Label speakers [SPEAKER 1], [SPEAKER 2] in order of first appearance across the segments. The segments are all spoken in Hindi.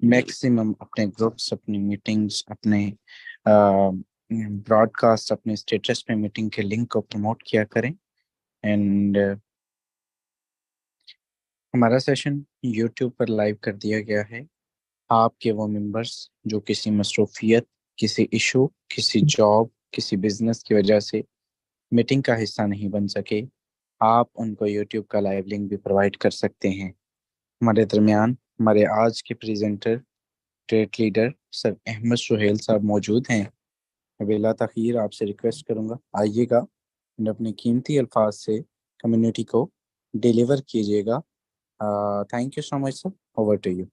[SPEAKER 1] मैक्सिमम अपने ग्रुप्स, अपनी मीटिंग्स, अपने ब्रॉडकास्ट, अपने स्टेटस पे मीटिंग के लिंक को प्रमोट किया करें। एंड हमारा सेशन यूट्यूब पर लाइव कर दिया गया है। आपके वो मेंबर्स जो किसी मसरूफियत, किसी इशू, किसी जॉब, किसी बिजनेस की वजह से मीटिंग का हिस्सा नहीं बन सके, आप उनको यूट्यूब का लाइव लिंक भी प्रोवाइड कर सकते हैं। हमारे दरमियान हमारे आज के presenter, trade leader sir Ahmed Suhail साहब मौजूद हैं। बिला तखीर आपसे रिक्वेस्ट करूंगा, आइएगा और अपने कीमती अल्फाज से कम्युनिटी को डिलीवर कीजिएगा। Thank you so much sir, over to you.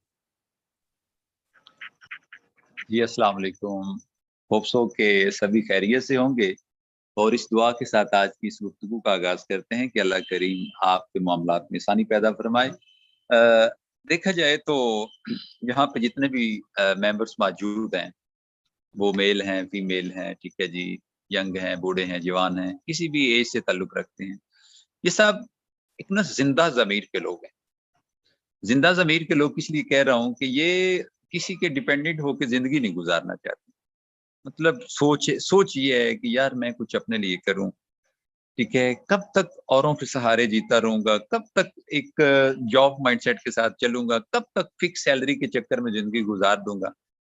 [SPEAKER 2] जी अस्सलाम वालेकुम। होप सो के सभी खैरियत से होंगे और इस दुआ के साथ आज की इस गुफ्तगू का आगाज करते हैं कि अल्लाह करीम आपके मामलात में आसानी पैदा फरमाए। देखा जाए तो यहाँ पे जितने भी मेंबर्स मौजूद हैं, वो मेल हैं, फीमेल हैं, ठीक है जी, यंग हैं, बूढ़े हैं, जवान हैं, किसी भी एज से ताल्लुक रखते हैं, ये सब एक ना जिंदा जमीर के लोग हैं। जिंदा जमीर के लोग इसलिए कह रहा हूँ कि ये किसी के डिपेंडेंट होकर जिंदगी नहीं गुजारना चाहते। मतलब सोच ये है कि यार मैं कुछ अपने लिए करूं, ठीक है, कब तक औरों के सहारे जीता रहूंगा, कब तक एक जॉब माइंडसेट के साथ चलूंगा, कब तक फिक्स सैलरी के चक्कर में जिंदगी गुजार दूंगा।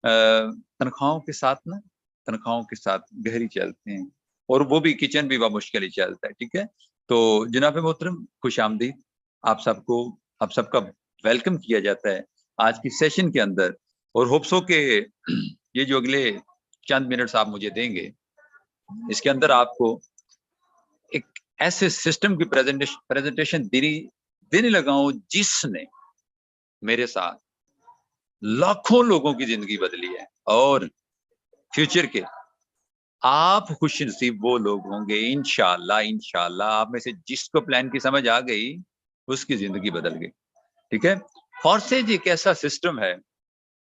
[SPEAKER 2] तनख्वाहों के साथ ना, तनख्वाहों के साथ गहरी चलते हैं और वो भी किचन भी मुश्किल ही चलता है, ठीक है। तो जनाब मोहतरम खुश आमदीद, आप सबका वेलकम किया जाता है आज की सेशन के अंदर। और होप्सो के ये जो अगले चंद मिनट्स आप मुझे देंगे, इसके अंदर आपको एक ऐसे सिस्टम की प्रेजेंटेशन देने लगा हूं जिसने मेरे साथ लाखों लोगों की जिंदगी बदली है। और फ्यूचर के आप खुश नसीब वो लोग होंगे इंशाल्लाह। इंशाल्लाह आप में से जिसको प्लान की समझ आ गई उसकी जिंदगी बदल गई, ठीक है। फॉर्सेज एक ऐसा सिस्टम है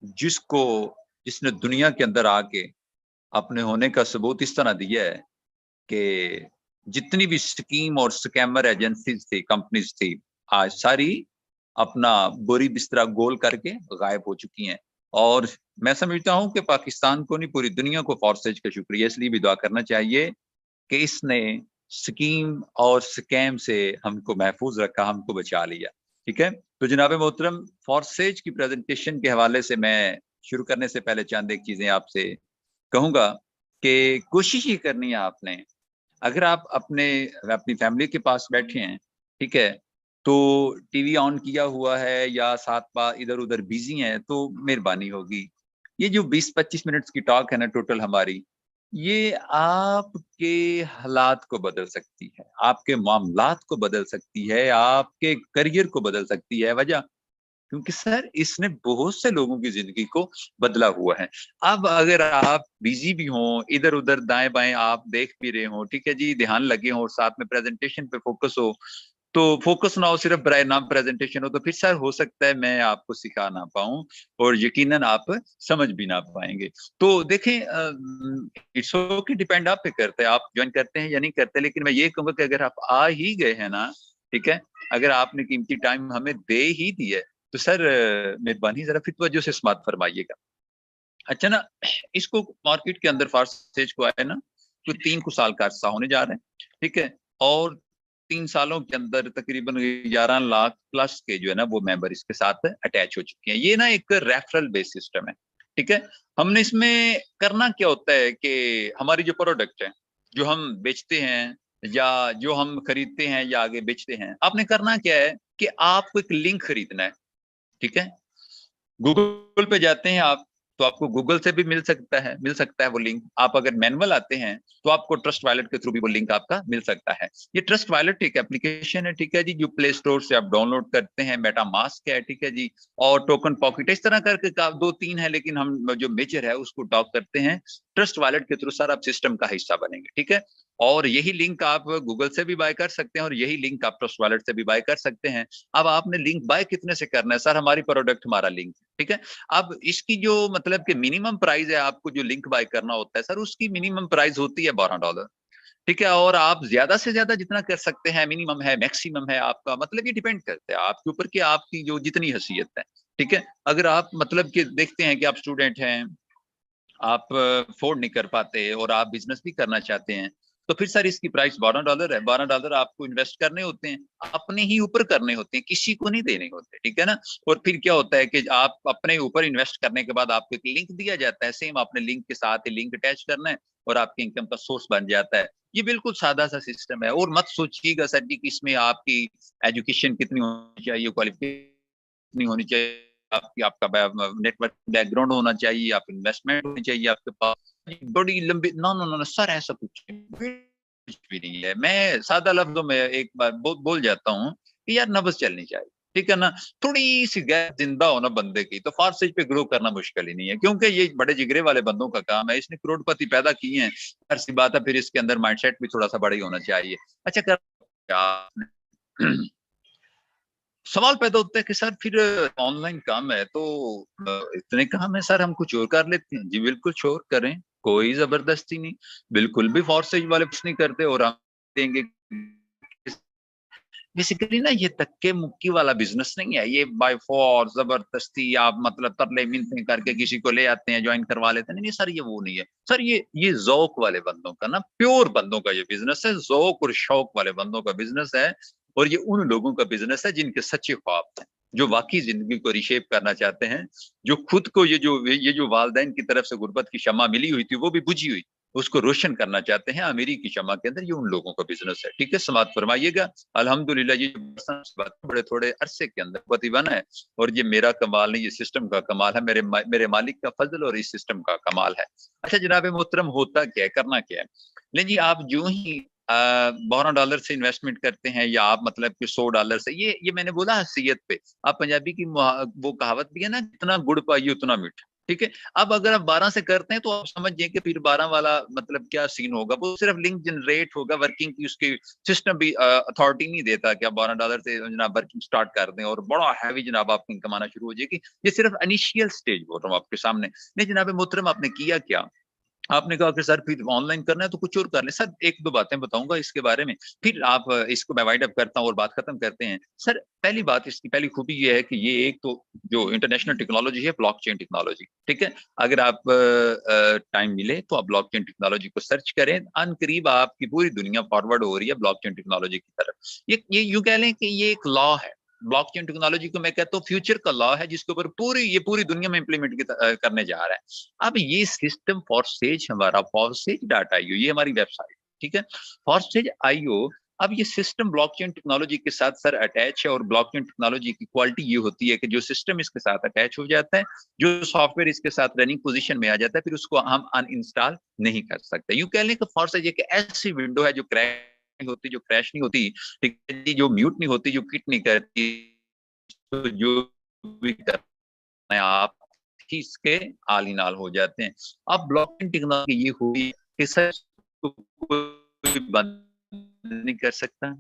[SPEAKER 2] जिसने दुनिया के अंदर आके अपने होने का सबूत इस तरह दिया है कि जितनी भी स्कीम और स्कैमर एजेंसीज थी, कंपनीज थी, आज सारी अपना बोरी बिस्तरा गोल करके गायब हो चुकी हैं। और मैं समझता हूं कि पाकिस्तान को नहीं, पूरी दुनिया को फॉर्सेज का शुक्रिया इसलिए भी दुआ करना चाहिए कि इसने स्कीम और स्कैम से हमको महफूज रखा, हमको बचा लिया, ठीक है। तो जनाब मोहतरम, फॉर्सेज की प्रेजेंटेशन के हवाले से मैं शुरू करने से पहले चंद एक चीजें आपसे कहूंगा कि कोशिश ये करनी है आपने, अगर आप अपनी फैमिली के पास बैठे हैं, ठीक है, तो टीवी ऑन किया हुआ है या साथ बार इधर उधर बिजी हैं, तो मेहरबानी होगी ये जो 20-25 मिनट्स की टॉक है ना टोटल हमारी, ये आपके हालात को बदल सकती है, आपके मामलात को बदल सकती है, आपके करियर को बदल सकती है। वजह क्योंकि सर इसने बहुत से लोगों की जिंदगी को बदला हुआ है। अब अगर आप बिजी भी हों, इधर उधर दाएं बाएं आप देख भी रहे हो, ठीक है जी, ध्यान लगे हो और साथ में प्रेजेंटेशन पे फोकस हो, तो फोकस ना हो सिर्फ बराए नाम प्रेजेंटेशन हो, तो फिर सर हो सकता है मैं आपको सिखा ना पाऊं और यकीनन आप समझ भी ना पाएंगे। तो देखें, इट्स ओके, डिपेंड आप पे करता है आप ज्वाइन करते हैं या नहीं करते, लेकिन मैं ये कहूंगा कि अगर आप आ ही गए हैं ना, ठीक है, अगर आपने कीमती टाइम हमें दे ही दिया तो सर मेहरबानी जरा फिर तवज्जो से समात फरमाइएगा। अच्छा ना, इसको मार्केट के अंदर फार्सेज को आए ना तो 3 साल का अरसा होने जा रहा है, ठीक है। और 3 सालों के अंदर तकरीबन 11 लाख प्लस के जो है ना वो मेंबर इसके साथ अटैच हो चुके हैं। ये ना एक रेफरल बेस्ड सिस्टम है, ठीक है। हमने इसमें करना क्या होता है कि हमारी जो प्रोडक्ट है, जो हम बेचते हैं या जो हम खरीदते हैं या आगे बेचते हैं, आपने करना क्या है कि आपको एक लिंक खरीदना है, ठीक है। गूगल पे जाते हैं आप, तो आपको गूगल से भी मिल सकता है वो लिंक। आप अगर मैनुअल आते हैं तो आपको ट्रस्ट वॉलेट के थ्रू भी वो लिंक आपका मिल सकता है। ये ट्रस्ट वॉलेट एक एप्लीकेशन है, ठीक है जी, जो प्ले स्टोर से आप डाउनलोड करते हैं। मेटा मास्क है, ठीक है जी, और टोकन पॉकेट, इस तरह करके 2-3 है, लेकिन हम जो मेजर है उसको टॉक करते हैं। ट्रस्ट वॉलेट के थ्रू सर आप सिस्टम का हिस्सा बनेंगे, ठीक है। और यही लिंक आप गूगल से भी बाय कर सकते हैं और यही लिंक आप ट्रस्ट वॉलेट से भी बाय कर सकते हैं। अब आपने लिंक बाय कितने से करना है? सर हमारी प्रोडक्ट हमारा लिंक, ठीक है। अब इसकी जो मतलब कि मिनिमम प्राइस है, आपको जो लिंक बाय करना होता है सर, उसकी मिनिमम प्राइस होती है $12, ठीक है। और आप ज्यादा से ज्यादा जितना कर सकते हैं, मिनिमम है मैक्सिमम है आपका, मतलब ये डिपेंड करता है आपके ऊपर कि आपकी जो जितनी हैसियत है। ठीक है। अगर आप मतलब कि देखते हैं कि आप स्टूडेंट हैं, आप अफोर्ड नहीं कर पाते और आप बिजनेस भी करना चाहते हैं, तो फिर सर इसकी प्राइस $12 है। $12 आपको इन्वेस्ट करने होते हैं, अपने ही ऊपर करने होते हैं, किसी को नहीं देने होते, ठीक है ना। और फिर क्या होता है कि आप अपने ऊपर इन्वेस्ट करने के बाद आपको एक लिंक दिया जाता है, सेम आपने लिंक के साथ ही लिंक अटैच करना है और आपकी इनकम का सोर्स बन जाता है। ये बिल्कुल सादा सा सिस्टम है। और मत सोचिएगा सर जी कि इसमें आपकी एजुकेशन कितनी होनी चाहिए, क्वालिफिकेशन कितनी होनी चाहिए, आपकी आपका नेटवर्क बैकग्राउंड होना चाहिए, आप इन्वेस्टमेंट होनी चाहिए आपके पास बड़ी लंबी। नो नो नो सर, ऐसा कुछ भी नहीं है। मैं सादा लफ्जों में एक बार बोल जाता हूँ कि यार नब्ज चलनी चाहिए, ठीक है ना। थोड़ी सी गैर जिंदा होना बंदे की, तो फारसेज पे ग्रो करना मुश्किल ही नहीं है, क्योंकि ये बड़े जिगरे वाले बंदों का काम है। इसने करोड़पति पैदा किए हैं, हर सी बात है। फिर इसके अंदर माइंडसेट भी थोड़ा सा बड़ा ही होना चाहिए। अच्छा कर सवाल पैदा होता है कि सर फिर ऑनलाइन काम है तो इतने काम है सर, हम कुछ और कर लेते हैं। जी बिल्कुल श्योर करें, कोई जबरदस्ती नहीं, बिल्कुल भी फोर्सेज वाले कुछ नहीं करते। और हम देंगे बेसिकली ना, ये धक्के मुक्की वाला बिजनेस नहीं है। ये बाय फोर्स जबरदस्ती आप मतलब तरले मिनते करके किसी को ले आते हैं, ज्वाइन करवा लेते हैं। नहीं नहीं सर, ये वो नहीं है सर। ये जौक वाले बंदों का ना, प्योर बंदों का ये बिजनेस है, जौक और शौक वाले बंदों का बिजनेस है। और ये उन लोगों का बिजनेस है जिनके सच्चे ख्वाब हैं, जो वाकई जिंदगी को रिशेप करना चाहते हैं, जो खुद को ये जो वालदैन की तरफ से गुर्बत की शम्मा मिली हुई थी वो भी बुझी हुई, उसको रोशन करना चाहते हैं अमीरी की शम्मा के अंदर। ये उन लोगों का बिजनेस है, ठीक है। समाप्त फरमाइएगा। अल्हम्दुलिल्लाह ये बड़े थोड़े अरसे के अंदर पति बना है। और ये मेरा कमाल नहीं, ये सिस्टम का कमाल है, मेरे मालिक का फजल और इस सिस्टम का कमाल है। अच्छा जनाब मोहतरम, होता क्या है, करना क्या है। लेकिन जी आप जो ही $12 से इन्वेस्टमेंट करते हैं, या आप मतलब कि $100 से, ये मैंने बोला हैसियत पे। आप पंजाबी की वो कहावत भी है ना, जितना गुड़ पाइए उतना मीठा, ठीक है। अब अगर आप 12 से करते हैं तो आप समझिए कि फिर 12 वाला मतलब क्या सीन होगा। वो सिर्फ लिंक जनरेट होगा, वर्किंग की उसकी सिस्टम भी अथॉरिटी नहीं देता कि आप $12 से जनाब वर्किंग स्टार्ट कर दें और बड़ा हैवी जनाब आपकी इनकम आना शुरू हो जाएगी। ये सिर्फ इनिशियल स्टेज बोल रहा हूँ आपके सामने। नहीं जनाब मोहतरम, आपने किया क्या, आपने कहा कि सर फिर ऑनलाइन करना है तो कुछ और कर लें। सर एक दो बातें बताऊंगा इसके बारे में, फिर आप इसको मैं वाइड अप करता हूँ और बात खत्म करते हैं। सर पहली बात, इसकी पहली खूबी ये है कि ये एक तो जो इंटरनेशनल टेक्नोलॉजी है, ब्लॉकचेन टेक्नोलॉजी, ठीक है। अगर आप टाइम मिले तो आप ब्लॉकचेन टेक्नोलॉजी को सर्च करें। अन करीब आपकी पूरी दुनिया फॉरवर्ड हो रही है ब्लॉकचेन टेक्नोलॉजी की तरफ। ये यूं कह लें कि ये एक लॉ है। ब्लॉकचेन टेक्नोलॉजी को मैं कहता हूँ फ्यूचर का लॉ है, जिसके ऊपर पूरी दुनिया में इंप्लीमेंट करने जा रहा है। अब ये सिस्टम फॉरसेज, हमारा फॉरसेज डाटा आईओ, ये हमारी वेबसाइट, ठीक है, फॉरसेज आईओ। अब ये सिस्टम ब्लॉकचेन टेक्नोलॉजी के साथ सर अटैच है। और ब्लॉकचेन टेक्नोलॉजी की क्वालिटी ये होती है कि जो सिस्टम इसके साथ अटैच हो जाता है, जो सॉफ्टवेयर इसके साथ रनिंग पोजीशन में आ जाता है, फिर उसको हम अनइंस्टॉल नहीं कर सकते। यूं कह लें कि फॉरसेज एक ऐसी विंडो है जो क्रैश होती, जो क्रैश नहीं होती, ठीक है जी, जो म्यूट नहीं होती, जो किट नहीं करती, तो जो भी करना है आप ही इसके आल ही नाल हो जाते हैं। अब ब्लॉकचेन टेक्नोलॉजी ये हुई कि सर कोई बंद नहीं कर सकता,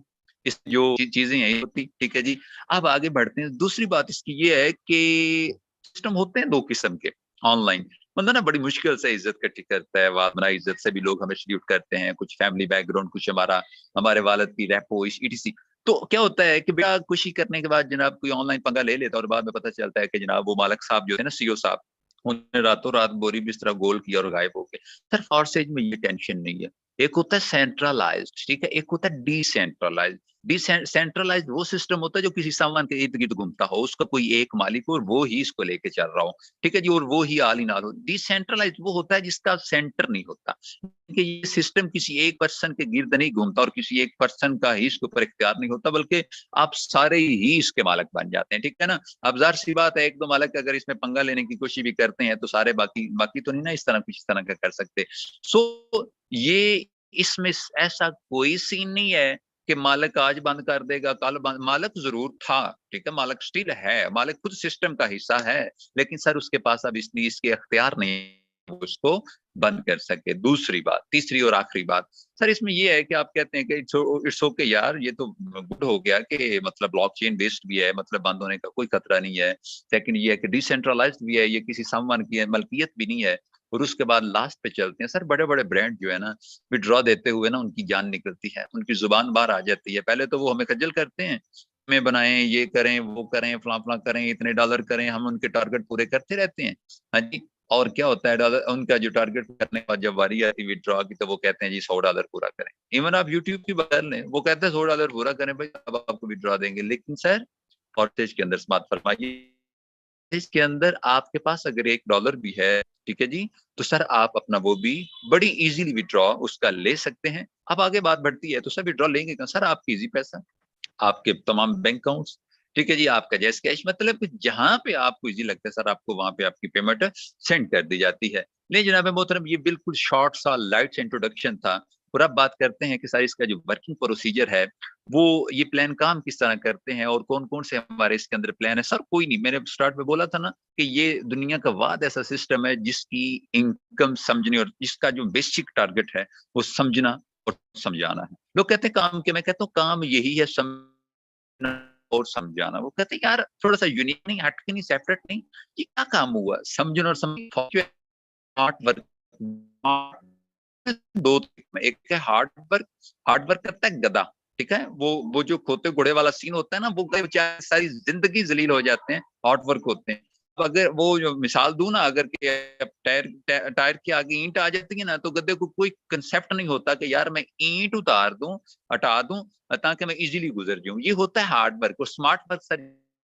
[SPEAKER 2] इस जो चीजें हैं होती, ठीक है जी। अब आगे बढ़ते हैं। दूसरी बात इसकी ये है कि सिस्टम होते हैं दो किस्म के ऑनलाइन। मतलब ना बड़ी मुश्किल से इज्जत इकट्ठी करता है, वाद बना इज्जत से भी लोग हमें सल्यूट करते हैं, कुछ फैमिली बैकग्राउंड, कुछ हमारे वालिद की रेपो ईटीसी। तो क्या होता है कि बेटा खुशी करने के बाद जनाब कोई ऑनलाइन पंगा ले लेता है और बाद में पता चलता है कि जनाब वो मालिक साहब जो है ना, सीईओ साहब, उन्होंने रातों रात बोरी बिस्तरा गोल किया और गायब हो गए। सर फॉरसेज में ये टेंशन नहीं है। एक होता है सेंट्रलाइज्ड, ठीक है, एक होता है डिसेंट्रलाइज्ड। डिसेंट्रलाइज्ड वो सिस्टम होता है जो किसी सामान के इर्द गिर्द घूमता हो, उसका कोई एक मालिक हो और वो ही इसको लेके चल रहा हो, ठीक है जी, और वो ही आल ही नाल हो। डिसेंट्रलाइज्ड वो होता है जिसका सेंटर नहीं होता, कि ये सिस्टम किसी एक पर्सन के गिर्द नहीं घूमता और किसी एक पर्सन का ही इसके ऊपर इख्तियार नहीं होता, बल्कि आप सारे ही इसके मालिक बन जाते हैं, ठीक है ना। अब जाहिर सी बात है, एक दो मालिक अगर इसमें पंगा लेने की कोशिश भी करते हैं तो सारे बाकी बाकी तो नहीं ना इस तरह कुछ इस तरह का कर सकते। सो ये इसमें ऐसा कोई सीन नहीं है कि मालिक आज बंद कर देगा कल बंद। मालिक जरूर था, ठीक है, मालिक स्टिल है, मालिक खुद सिस्टम का हिस्सा है, लेकिन सर उसके पास अब इसलिए इसके अख्तियार नहीं उसको बंद कर सके। दूसरी बात, तीसरी और आखिरी बात सर इसमें ये है कि आप कहते हैं कि इट्स ओके यार, ये तो गुड हो गया कि मतलब ब्लॉकचेन बेस्ड भी है, मतलब बंद होने का कोई खतरा नहीं है। सेकंड ये है कि डिसेंट्रलाइज्ड भी है, ये किसी सामान की मलकियत भी नहीं है। और उसके बाद लास्ट पे चलते हैं सर, बड़े बड़े ब्रांड जो है ना, विड्रॉ देते हुए ना उनकी जान निकलती है, उनकी जुबान बाहर आ जाती है। पहले तो वो हमें खज्जल करते हैं में बनाएं, ये करें, वो करें, फला फला करें, इतने डॉलर करें, हम उनके टारगेट पूरे करते रहते हैं। हाँ जी। और क्या होता है, डॉलर उनका जो टारगेट करने के बाद जब बारी आती है विड्रॉ की, तो वो कहते हैं जी $100 पूरा करें। इवन आप यूट्यूब की बात कर लें, वो कहते हैं $100 पूरा करें भाई, अब आपको विड्रॉ देंगे। लेकिन सर कॉर्टेज के अंदर बात फरमाइए, इसके अंदर आपके पास अगर $1 भी है, ठीक है जी, तो सर आप अपना वो भी बड़ी इजीली विड्रॉ उसका ले सकते हैं। अब आगे बात बढ़ती है, तो सर विड्रॉ लेंगे कहाँ? सर आपकी इजी पैसा, आपके तमाम बैंक अकाउंट्स, ठीक है जी, आपका जैस कैश, मतलब कि जहां पे आपको इजी लगता है सर, आपको वहां पे आपकी पेमेंट सेंड कर दी जाती है। नहीं जनाब मोहतरम, ये बिल्कुल शॉर्ट सा लाइट इंट्रोडक्शन था। और अब बात करते हैं कि सर इसका जो वर्किंग प्रोसीजर है, वो ये प्लान काम किस तरह करते हैं और कौन कौन से हमारे इसके अंदर प्लान है। सर कोई नहीं, मैंने स्टार्ट में बोला था ना कि ये दुनिया का वाद ऐसा सिस्टम है जिसकी इनकम समझनी और जिसका जो बेसिक टारगेट है वो समझना और समझाना है। लोग कहते हैं काम के, मैं कहता हूँ काम यही है, और समझाना। वो कहते हैं यार थोड़ा सा यूनिक नहीं, हटके नहीं, सेपरेट नहीं, ये क्या काम हुआ? समझना और समझ हार्ड वर्क, दो, एक है हार्ड वर्क करता है गधा, ठीक है, वो जो खोते घोड़े वाला सीन होता है ना, वो बेचारे सारी जिंदगी जलील हो जाते हैं, हार्ड वर्क होते हैं। तो अगर वो जो मिसाल दूं ना, अगर टायर के आगे ईंट आ जाती है ना, तो गधे को कोई कंसेप्ट नहीं होता कि यार मैं ईंट उतार दूं, हटा दूं, ताकि मैं इजीली गुजर जाऊं। ये होता है हार्ड वर्क। और स्मार्ट वर्क सर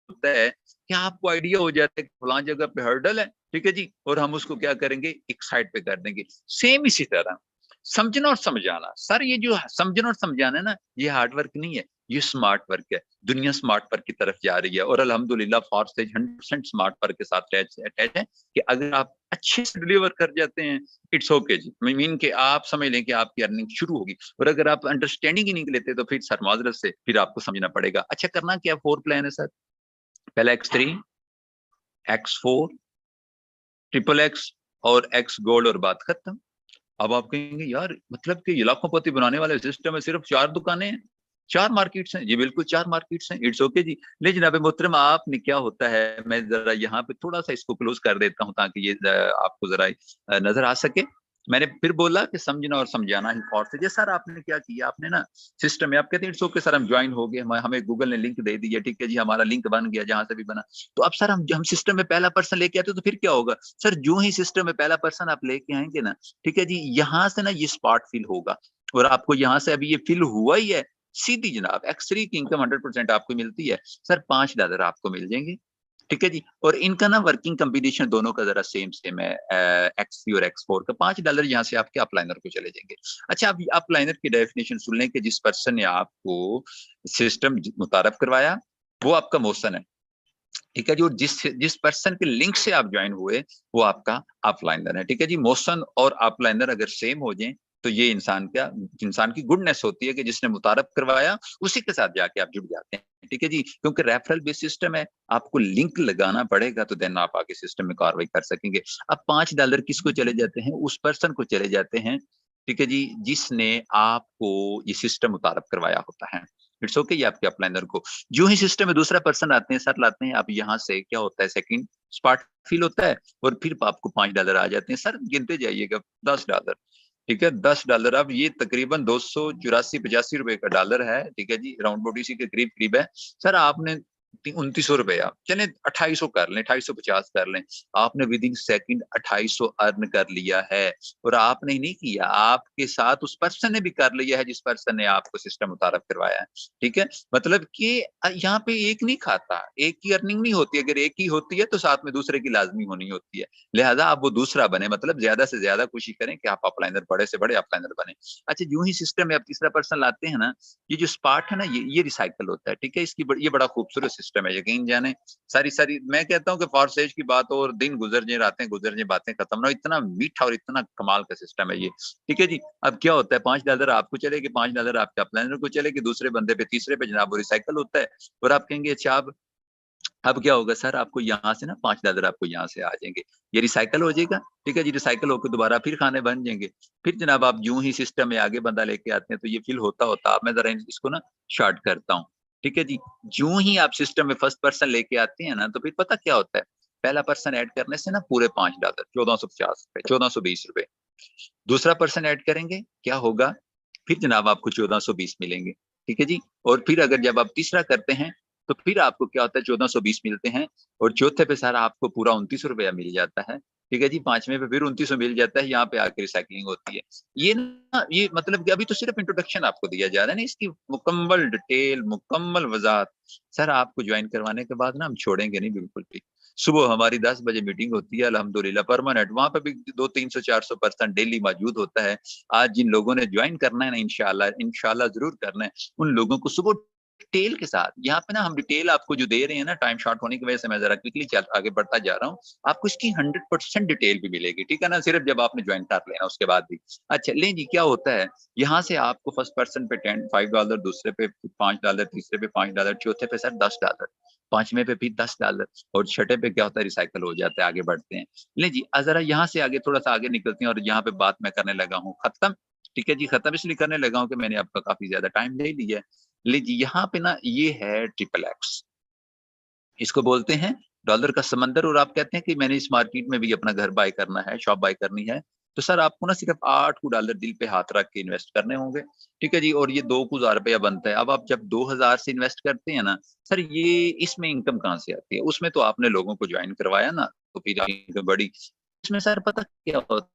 [SPEAKER 2] होता है कि आपको आइडिया हो जाता है कि फलां जगह पे हर्डल है, ठीक है जी, और हम उसको क्या करेंगे, एक साइड पे कर देंगे। सेम इसी तरह समझना और समझाना। सर ये जो समझना और समझाना है ना, ये हार्ड वर्क नहीं है, ये स्मार्ट वर्क है। दुनिया स्मार्ट वर्क की तरफ जा रही है और अल्हम्दुलिल्लाह फॉरसेज 100% स्मार्ट वर्क के साथ अटैच है कि अगर आप अच्छे से डिलीवर कर जाते हैं, इट्स ओके जी, मीन कि आप समझ लें कि आपकी अर्निंग शुरू होगी। और अगर आप अंडरस्टैंडिंग ही नहीं लेते, तो फिर सर माजरत से फिर आपको समझना पड़ेगा। अच्छा करना क्या, 4 प्लान है सर। पहला X3, X4, ट्रिपल एक्स और एक्स गोल्ड, और बात खत्म। अब आप कहेंगे यार मतलब कि ये लाखोंपति बनाने वाले सिस्टम में सिर्फ 4 दुकानें हैं, 4 मार्केट्स हैं। जी बिल्कुल 4 मार्केट्स हैं, इट्स ओके जी। लेकिन जनाब मोहतरम, आपने क्या होता है, मैं जरा यहाँ पे थोड़ा सा इसको क्लोज कर देता हूँ ताकि ये आपको जरा नजर आ सके। मैंने फिर बोला कि समझना और समझाना ही फॉर से। सर आपने क्या किया, आपने ना सिस्टम में, आप कहते हैं इट्स ओके सर, हम ज्वाइन हो गए, हमें गूगल ने लिंक दे दिया, ठीक है जी, हमारा लिंक बन गया जहां से भी बना। तो अब सर हम सिस्टम में पहला पर्सन लेके आते, तो फिर क्या होगा सर, जो ही सिस्टम में पहला पर्सन आप लेके आएंगे ना, ठीक है जी, यहाँ से ना ये स्पॉट फिल होगा। और आपको यहाँ से अभी ये फिल हुआ ही है, सीधी जनाब X3 की इनकम 100% आपको मिलती है सर, $5 आपको मिल जाएंगे, ठीक है जी। और इनका ना वर्किंग कॉम्बिनेशन दोनों का जरा सेम सेम है, X3 और X4 का। $5 यहाँ से आपके अपलाइनर को चले जाएंगे। अच्छा, अब अपलाइनर की डेफिनेशन सुन लें कि जिस पर्सन ने आपको सिस्टम मुतारफ करवाया वो आपका मोशन है, ठीक है जी। और जिस जिस पर्सन के लिंक से आप ज्वाइन हुए वो आपका अपलाइनर है, ठीक है जी। मोशन और अपलाइनर अगर सेम हो जाए तो ये इंसान की गुडनेस होती है कि जिसने मुतारफ करवाया उसी के साथ जाके आप जुड़ जाते हैं, ठीक है जी। क्योंकि रेफरल बेस्ड सिस्टम है, आपको लिंक लगाना पड़ेगा, तो देन आप आगे सिस्टम में कार्रवाई कर सकेंगे। अब $5 किसको चले जाते हैं, उस पर्सन को चले जाते हैं, ठीक है जी, जिसने आपको ये सिस्टम मुतारफ करवाया होता है। इट्स ओके, ये आपके अपलाइनर को। जो ही सिस्टम में दूसरा पर्सन आते हैं, सर लाते हैं, आप यहाँ से क्या होता है, सेकंड स्पॉट फिल होता है और फिर आपको $5 आ जाते हैं। सर गिनते जाइएगा, $10, ठीक है, $10। अब ये तकरीबन 284-85 रुपए का डॉलर है, ठीक है जी, राउंड बोट इसी के करीब करीब है। सर आपने $2900, आप चले 2800 कर लें, 2850 कर लें, आपने विद इन सेकंड 2800 अर्न कर लिया है। और आपने नहीं किया, आपके साथ उस पर्सन ने भी कर लिया है जिस पर्सन ने आपको सिस्टम मुतारफ करवाया है, ठीक है। मतलब कि यहाँ पे एक नहीं खाता, एक की अर्निंग नहीं होती, अगर एक ही होती है तो साथ में दूसरे की लाजमी होनी होती है। लिहाजा आप वो दूसरा बने, मतलब ज्यादा से ज्यादा कोशिश करें कि आप अपलाइनर, बड़े से बड़े अपलाइनर बने। अच्छा, यूं ही सिस्टम में आप तीसरा पर्सन लाते हैं ना, ये जो स्पार्ट है ना, ये रिसाइकल होता है, ठीक है। ये बड़ा खूबसूरत सिस्टम है, यकीन जाने। सारी सारी मैं कहता हूँ कि फॉरसेज की बात और दिन गुजर जाए, रातें गुजर जाए, बातें खत्म ना हो, इतना मीठा और इतना कमाल का सिस्टम है ये, ठीक है जी। अब क्या होता है, $5 आपको चलेगी, $5 आपके अपलाइनर को चलेगी, दूसरे बंदे पे, तीसरे पे जनाब वो रिसाइकल होता है। और आप कहेंगे अच्छा अब क्या होगा सर, आपको यहाँ से ना $5 आपको यहाँ से आ जाएंगे, ये रिसाइकल हो जाएगा, ठीक है जी। रिसाइकल होकर दोबारा फिर खाने बन जाएंगे। फिर जनाब आप यूं ही सिस्टम में आगे बंदा लेके आते हैं तो ये फिल होता होता, आप मैं जरा इसको ना शॉर्ट करता हूँ, ठीक है जी। यूं ही आप सिस्टम में फर्स्ट पर्सन लेके आते हैं ना, तो फिर पता क्या होता है, पहला पर्सन ऐड करने से ना पूरे $5, $1450, $1420। दूसरा पर्सन ऐड करेंगे, क्या होगा, फिर जनाब आपको 1420 मिलेंगे, ठीक है जी। और फिर अगर जब आप तीसरा करते हैं तो फिर आपको क्या होता है 1420 मिलते हैं, और चौथे पे सर आपको पूरा 29 रुपया मिल जाता है। ठीक है जी, पांचवें पे फिर 29 मिल जाता है, यहाँ पे आके रिसाइकलिंग होती है। ये ना, ये मतलब कि अभी तो सिर्फ इंट्रोडक्शन आपको दिया जा रहा है ना, इसकी मुकम्मल डिटेल, मुकम्मल वजाहत सर आपको ज्वाइन करवाने के बाद ना हम छोड़ेंगे नहीं बिल्कुल भी। सुबह हमारी 10 बजे मीटिंग होती है अल्हम्दुलिल्लाह परमानेंट, वहां पे भी 200-300-400 पर्सन डेली मौजूद होता है। आज जिन लोगों ने ज्वाइन करना है ना, इंशाल्लाह इंशाल्लाह जरूर करना है, उन लोगों को सुबह डिटेल के साथ, यहाँ पे ना हम डिटेल आपको जो दे रहे हैं ना, टाइम शॉर्ट होने की वजह से मैं जरा क्विकली आगे बढ़ता जा रहा हूँ, आपको इसकी 100% डिटेल भी मिलेगी, ठीक है ना, सिर्फ जब आपने ज्वाइन कर लेना उसके बाद भी। अच्छा लें जी, क्या होता है यहाँ से आपको फर्स्ट पर्सन पे $5, दूसरे पे $5, तीसरे पे $5, चौथे पे सर $10, पांचवें पे भी $10, और छठे पे क्या होता है रिसाइकल हो जाता है, आगे बढ़ते हैं। ले जी, जरा यहाँ से आगे थोड़ा सा आगे निकलते हैं, और यहाँ पे बात मैं करने लगा हूँ खत्म। ठीक है जी, खत्म इसलिए करने लगा हूँ कि मैंने आपका काफी ज्यादा टाइम ले लिया है। ले जी, यहाँ पे ना ये है ट्रिपल एक्स, इसको बोलते हैं डॉलर का समंदर। और आप कहते हैं कि मैंने इस मार्केट में भी अपना घर बाय करना है, शॉप बाय करनी है, तो सर आपको ना सिर्फ $8 दिल पे हाथ रख के इन्वेस्ट करने होंगे। ठीक है जी, और ये 2,000 रुपया बनता है। अब आप जब 2000 से इन्वेस्ट करते हैं ना सर, ये इसमें इनकम कहाँ से आती है? उसमें तो आपने लोगों को ज्वाइन करवाया ना, तो फिर इनकम बढ़ी। इसमें सर पता क्या होता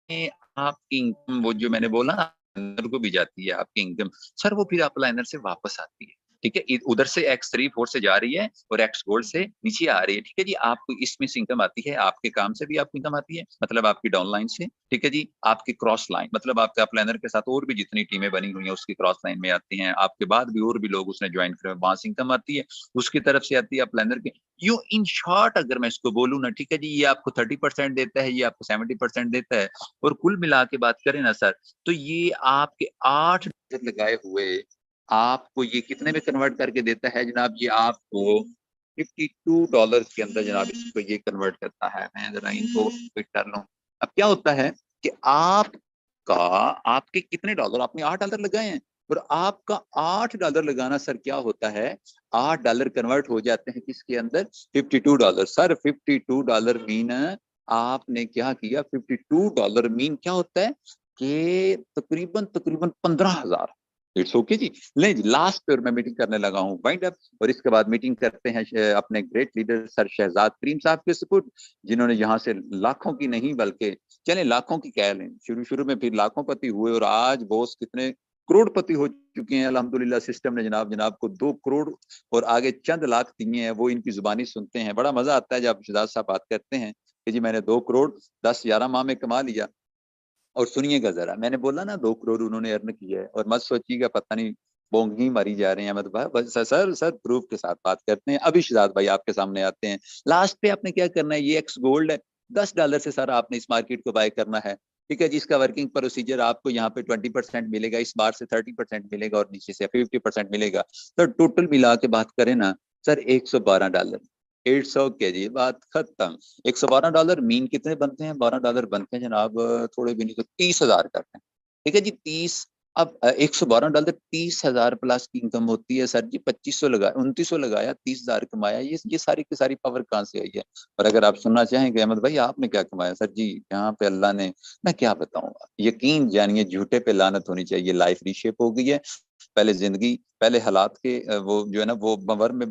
[SPEAKER 2] है, आपकी इनकम वो जो मैंने बोला ना, अलाइनर को भी जाती है आपकी इनकम, सर वो फिर आप अलाइनर से वापस आती है। ठीक है, उधर से X3-4 से जा रही है और X गोल्ड से नीचे आ रही है। ठीक है जी, आपको इसमें से इनकम आती है, आपके काम से भी आपको इनकम आती है, मतलब आपकी डाउनलाइन से। ठीक है जी, आपकी क्रॉस लाइन, मतलब आपके अपलाइनर के साथ और भी जितनी टीमें बनी हुई हैं उसकी क्रॉस लाइन में आती हैं, आपके बाद भी और भी लोग उसने ज्वाइन करे, वहां से इनकम आती है, उसकी तरफ से आती है अपलाइनर के। यूं इन शॉर्ट अगर मैं इसको बोलूँ ना, ठीक है जी, ये आपको 30% देता है, ये आपको 70% देता है, और कुल मिला के बात करें ना सर, तो ये आपके 8 लगाए हुए आपको ये कितने में कन्वर्ट करके देता है जनाब? ये आपको $52 के अंदर जनाब इसको ये कन्वर्ट करता है। मैं जरा इनको फिट कर लूं। अब क्या होता है कि आपका, आपके कितने डॉलर, आपने $8 लगाए हैं, और आपका $8 लगाना सर क्या होता है, $8 कन्वर्ट हो जाते हैं किसके अंदर, $52। सर $52 मीन आपने क्या किया, $52 मीन क्या होता है कि तकरीबन तकरीबन 15,000। इट्स ओके जी। ले जी, लास्ट पे मैं मीटिंग करने लगा हूँ वाइंड अप, और इसके बाद मीटिंग करते हैं अपने ग्रेट लीडर सर शहजाद करीम साहब के सपोर्ट, जिन्होंने यहाँ से लाखों की नहीं बल्कि चले लाखों की कह लें, शुरू शुरू में फिर लाखों पति हुए, और आज बॉस कितने करोड़पति हो चुके हैं अल्हम्दुलिल्लाह। सिस्टम ने जनाब जनाब को 2 करोड़ और आगे चंद लाख दिए हैं, वो इनकी जुबानी सुनते हैं, बड़ा मजा आता है जब शहजाद साहब बात करते हैं कि जी मैंने 2 करोड़ 10-11 माह में कमा लिया। और सुनिएगा जरा, मैंने बोला ना 2 करोड़ उन्होंने अर्न किया है, और मत सोचिएगा पता नहीं बोंगी मारी जा रहे हैं, मतलब बस सर सर प्रूफ के साथ बात करते हैं। अभी शहजाद भाई आपके सामने आते हैं। लास्ट पे आपने क्या करना है, ये एक्स गोल्ड है, $10 से सर आपने इस मार्केट को बाय करना है। ठीक है, जिसका वर्किंग प्रोसीजर आपको यहाँ पे 20% मिलेगा, इस बार से 30% मिलेगा, और नीचे से 50% मिलेगा। तो टोटल मिला के बात करें ना सर, $112, 150 के जी, बात खत्म। $112 मीन कितने बनते हैं, $12 बनते हैं जनाब, थोड़े भी नहीं तो 30,000 करते हैं। ठीक है जी, 30। अब $112 30,000 प्लस की इनकम होती है सर जी। 2500 लगाया, 2900 लगाया, 30,000 कमाया, ये सारी की सारी पावर कहाँ से आई है? और अगर आप सुनना चाहेंगे अहमद भाई आपने क्या कमाया, सर जी यहाँ पे अल्लाह ने, मैं क्या बताऊंगा, यकीन जानिए झूठे पे लानत होनी चाहिए, लाइफ रीशेप हो गई है। पहले जिंदगी, पहले हालात के वो जो है ना वो भंवर में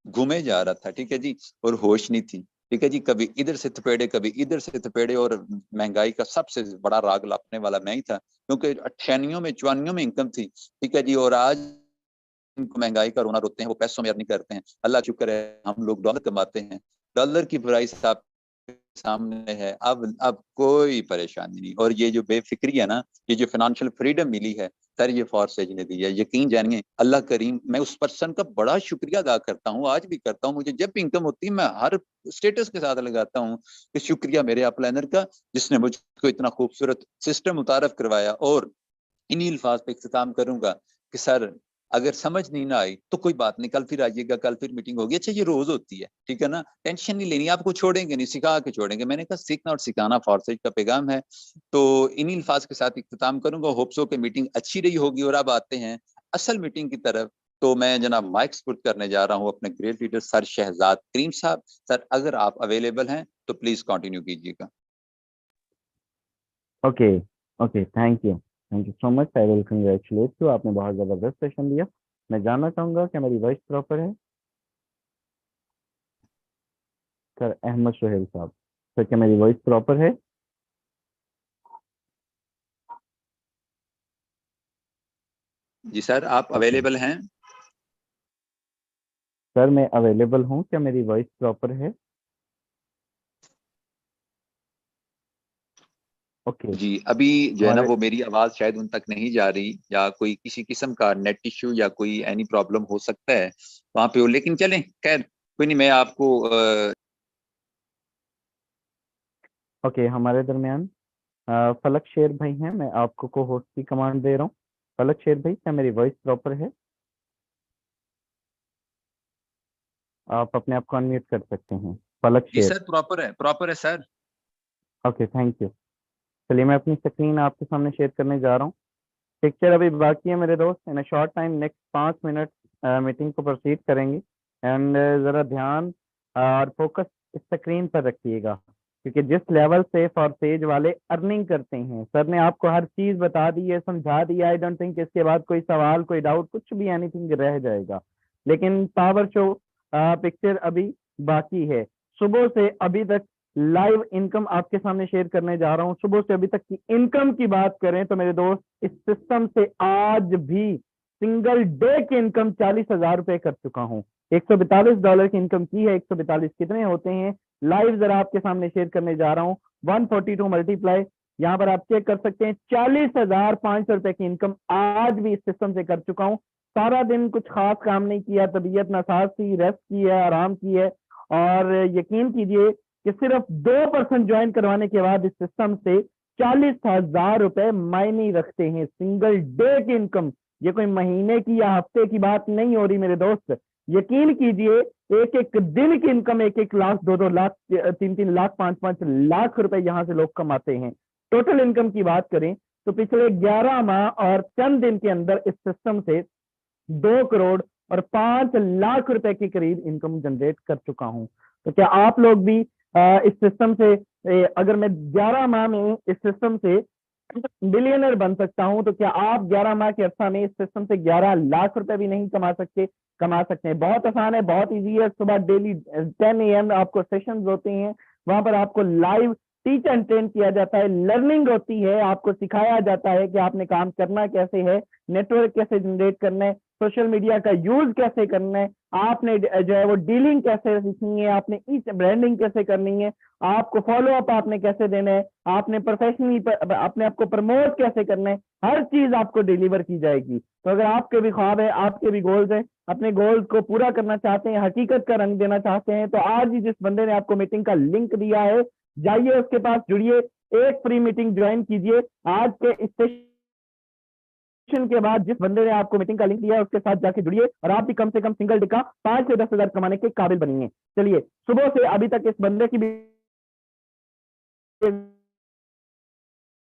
[SPEAKER 2] घूमे जा रहा था, ठीक है जी, और होश नहीं थी। ठीक है जी, कभी इधर से थपेड़े कभी इधर से थपेड़े, और महंगाई का सबसे बड़ा राग लापने वाला मैं ही था, क्योंकि अट्ठानियों में चौवानियों में इनकम थी। ठीक है जी, और आज इनको महंगाई का रोना रोते हैं, वो पैसों में अर्निंग करते हैं। अल्लाह शुक्र है हम लोग डॉलर कमाते हैं, डॉलर की प्राइस आप सामने है। अब कोई परेशानी नहीं, और ये जो बेफिक्री है ना, ये जो फाइनेंशियल फ्रीडम मिली है सर, ये फॉर्सेज ने दी है। यकीन जानिए अल्लाह करीम, मैं उस पर्सन का बड़ा शुक्रिया अदा करता हूँ, आज भी करता हूँ। मुझे जब भी इनकम होती है मैं हर स्टेटस के साथ लगाता हूँ कि शुक्रिया मेरे अपलाइनर का, जिसने मुझको इतना खूबसूरत सिस्टम मुतारफ करवाया। और इन्हीं अल्फाज पे इख्तिताम करूंगा कि सर अगर समझ नहीं ना आई तो कोई बात नहीं, कल फिर आइएगा, कल फिर मीटिंग होगी। अच्छा ये रोज होती है, ठीक है ना, टेंशन नहीं लेनी, आपको छोड़ेंगे नहीं, सिखा के छोड़ेंगे। मैंने कहा सीखना और सिखाना फॉरसेज का पैगाम है। तो इन्हीं अल्फाज के साथ इख्तिताम करूंगा, होप्सो की मीटिंग अच्छी रही होगी। और अब आते हैं असल मीटिंग की तरफ। तो मैं जनाब माइक स्पुट करने जा रहा हूँ अपने ग्रेट लीडर सर शहजाद करीम साहब। सर अगर आप अवेलेबल हैं तो प्लीज कंटिन्यू कीजिएगा।
[SPEAKER 3] Okay. Okay, thank you so much. I will congratulate you, आपने बहुत ज़बरदस्त सेशन दिया।
[SPEAKER 1] मैं जानना चाहूंगा क्या मेरी वॉइस प्रॉपर है? सर अहमद सोहेल साहब, सर क्या मेरी वॉइस प्रॉपर है?
[SPEAKER 2] जी सर, आप
[SPEAKER 1] ओके
[SPEAKER 2] अवेलेबल हैं?
[SPEAKER 1] सर, मैं अवेलेबल हूँ, क्या मेरी वॉइस प्रॉपर है? ओके।
[SPEAKER 2] जी, अभी जो है ना
[SPEAKER 1] हमारे
[SPEAKER 2] वो मेरी आवाज शायद उन तक नहीं जा रही, या कोई किसी किस्म का नेट इश्यू या कोई एनी प्रॉब्लम हो सकता है वहां पे हो, लेकिन चलें, खैर कोई नहीं, मैं आपको
[SPEAKER 1] ओके, हमारे दरमियान फलक शेर भाई हैं। मैं आपको को होस्ट की कमांड दे रहा हूँ। फलक शेर भाई, क्या मेरी वॉइस प्रॉपर है? आप अपने आप को अनम्यूट कर सकते हैं, फलक
[SPEAKER 2] जी
[SPEAKER 1] शेर।
[SPEAKER 2] सर, प्रॉपर है सर।
[SPEAKER 1] Okay, thank you. चलिए, मैं अपनी स्क्रीन आपके सामने शेयर करने जा रहा हूँ। पिक्चर अभी बाकी है मेरे दोस्त। In a short time, next 5 minute meeting को प्रोसीड करेंगे। एंड ज़रा ध्यान और फोकस इस स्क्रीन पर रखिएगा, क्योंकि जिस लेवल से फॉरसेज वाले अर्निंग करते हैं, सर ने आपको हर चीज़ बता दी है, समझा दिया। आई डोंट थिंक इसके बाद कोई सवाल, कोई डाउट, कुछ भी एनीथिंग रह जाएगा। लेकिन पावर शो पिक्चर अभी बाकी है। सुबह से अभी तक लाइव इनकम आपके सामने शेयर करने जा रहा हूं। सुबह से अभी तक की इनकम की बात करें तो मेरे दोस्त, इस सिस्टम से आज भी सिंगल डे की इनकम 40,000 रुपए कर चुका हूं। $142 की इनकम की है। 142 कितने होते हैं, लाइव जरा आपके सामने शेयर करने जा रहा हूं। 142 मल्टीप्लाई, यहाँ पर आप चेक कर सकते हैं, 40,500 रुपए की इनकम आज भी इस सिस्टम से कर चुका हूँ। सारा दिन कुछ खास काम नहीं किया, तबीयत नासाज थी, रेस्ट की है, आराम की है। और यकीन कीजिए कि सिर्फ 2% ज्वाइन करवाने के बाद इस सिस्टम से 40,000 रुपए मायने रखते हैं। सिंगल डे की इनकम, ये कोई महीने की या हफ्ते की बात नहीं हो रही मेरे दोस्त। यकीन कीजिए, एक एक दिन की इनकम 1-1 लाख, 2-2 लाख, 3-3 लाख, 5-5 लाख रुपए यहाँ से लोग कमाते हैं। टोटल इनकम की बात करें तो पिछले 11 माह और चंद दिन के अंदर इस सिस्टम से 2 करोड़ और 5 लाख रुपए के करीब इनकम जनरेट कर चुका हूं। तो क्या आप लोग भी इस सिस्टम से, अगर मैं 11 माह में इस सिस्टम से बिलियनर बन सकता हूं, तो क्या आप 11 माह के अरसा में इस सिस्टम से 11 लाख रुपए भी नहीं कमा सकते? कमा सकते हैं। बहुत आसान है, बहुत इजी है। सुबह डेली 10 AM आपको सेशंस होते हैं, वहां पर आपको लाइव टीच एंड ट्रेन किया जाता है, लर्निंग होती है, आपको सिखाया जाता है कि आपने काम करना कैसे है, नेटवर्क कैसे जनरेट करना है, सोशल मीडिया का यूज कैसे करना है, आपने जो है वो डीलिंग कैसे सीखनी है, आपने ई ब्रांडिंग कैसे करनी है, आपको फॉलो अप आपने कैसे देना है, आपने प्रोफेशनली अपने आपको प्रमोट कैसे करना है, हर चीज आपको डिलीवर की जाएगी। तो अगर आपके भी ख्वाब है, आपके भी गोल्स हैं, अपने गोल्स को पूरा करना चाहते हैं, हकीकत का रंग देना चाहते हैं, तो आज ही जिस बंदे ने आपको मीटिंग का लिंक दिया है, जाइए उसके पास, जुड़िए, एक फ्री मीटिंग ज्वाइन कीजिए। आज के इस के बाद जिस बंदे ने आपको मीटिंग का लिंक दिया है उसके साथ जाके जुड़िए, और आप भी कम से कम सिंगल डे का 5 से 10 हजार कमाने के काबिल बनिए। चलिए, सुबह से अभी तक इस बंदे की भी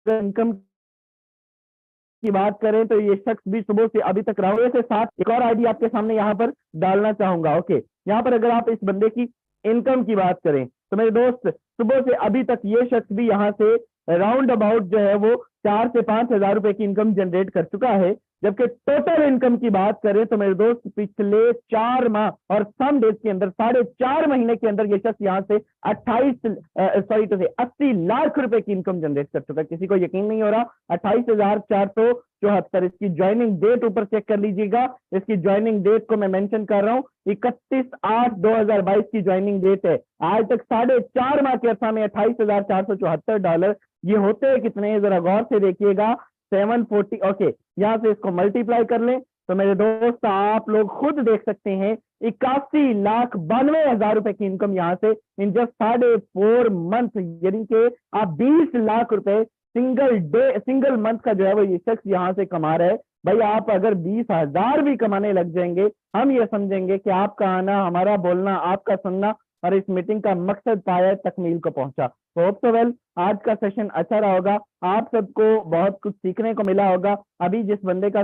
[SPEAKER 1] इनकम की बात करें तो ये शख्स भी सुबह से अभी तक रहा से साथ। एक और आईडी आपके सामने यहाँ पर डालना चाहूंगा। ओके, यहाँ पर अगर आप इस बंदे की इनकम की बात करें तो मेरे दोस्त, सुबह से अभी तक ये शख्स भी यहाँ से राउंड अबाउट जो है वो 4 से 5 हजार रुपए की इनकम जनरेट कर चुका है। जबकि टोटल इनकम की बात करें तो मेरे दोस्त, पिछले 4 माह और सम डेज के अंदर, 4.5 महीने के अंदर ये शख्स यहाँ से 80 लाख रुपए की इनकम जनरेट कर चुका है। किसी को यकीन नहीं हो रहा, 28,474। इसकी ज्वाइनिंग डेट ऊपर चेक कर लीजिएगा। इसकी ज्वाइनिंग डेट को मैं मेंशन कर रहा हूँ, 31/8/2022 की ज्वाइनिंग डेट है। आज तक 4.5 माह के अरसा में $28,474। ये होते हैं कितने, जरा गौर से देखिएगा, 740। ओके, यहाँ से इसको मल्टीप्लाई कर लें तो मेरे दोस्त आप लोग खुद देख सकते हैं, 81,92,000 रुपए की इनकम यहाँ से इन जस्ट 4.5 मंथ, यानी कि आप 20 लाख रुपए सिंगल मंथ का जो है वो ये शख्स यहाँ से कमा रहा है। भाई, आप अगर 20,000 भी कमाने लग जाएंगे, हम ये समझेंगे कि आपका आना, हमारा बोलना, आपका सुनना और इस मीटिंग का मकसद पाया तकमील को पहुंचा। तो होप सो वेल, आज का सेशन अच्छा रहा होगा, आप सबको बहुत कुछ सीखने को मिला होगा। अभी जिस बंदे का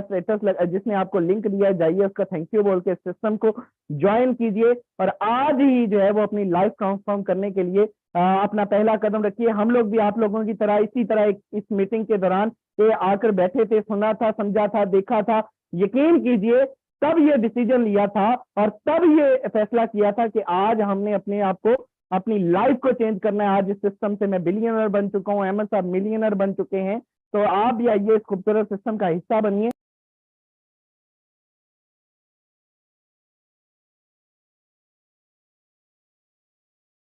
[SPEAKER 1] जिसने आपको लिंक दिया है, जाइए उसका थैंक यू बोल के सिस्टम को ज्वाइन कीजिए, और आज ही जो है वो अपनी लाइफ ट्रांसफॉर्म करने के लिए अपना पहला कदम रखिए। हम लोग भी आप लोगों की तरह इसी तरह इस मीटिंग के दौरान ये आकर बैठे थे, सुना था, समझा था, देखा था। यकीन कीजिए,
[SPEAKER 3] तब ये डिसीजन लिया था और तब ये फैसला किया था कि आज हमने अपने आप को, अपनी लाइफ को चेंज करना है। आज इस सिस्टम से मैं बिलियनर बन चुका हूँ, अहमद साहब मिलियनर बन चुके हैं, तो आप भी आइए इस खूबसूरत सिस्टम का हिस्सा बनिए।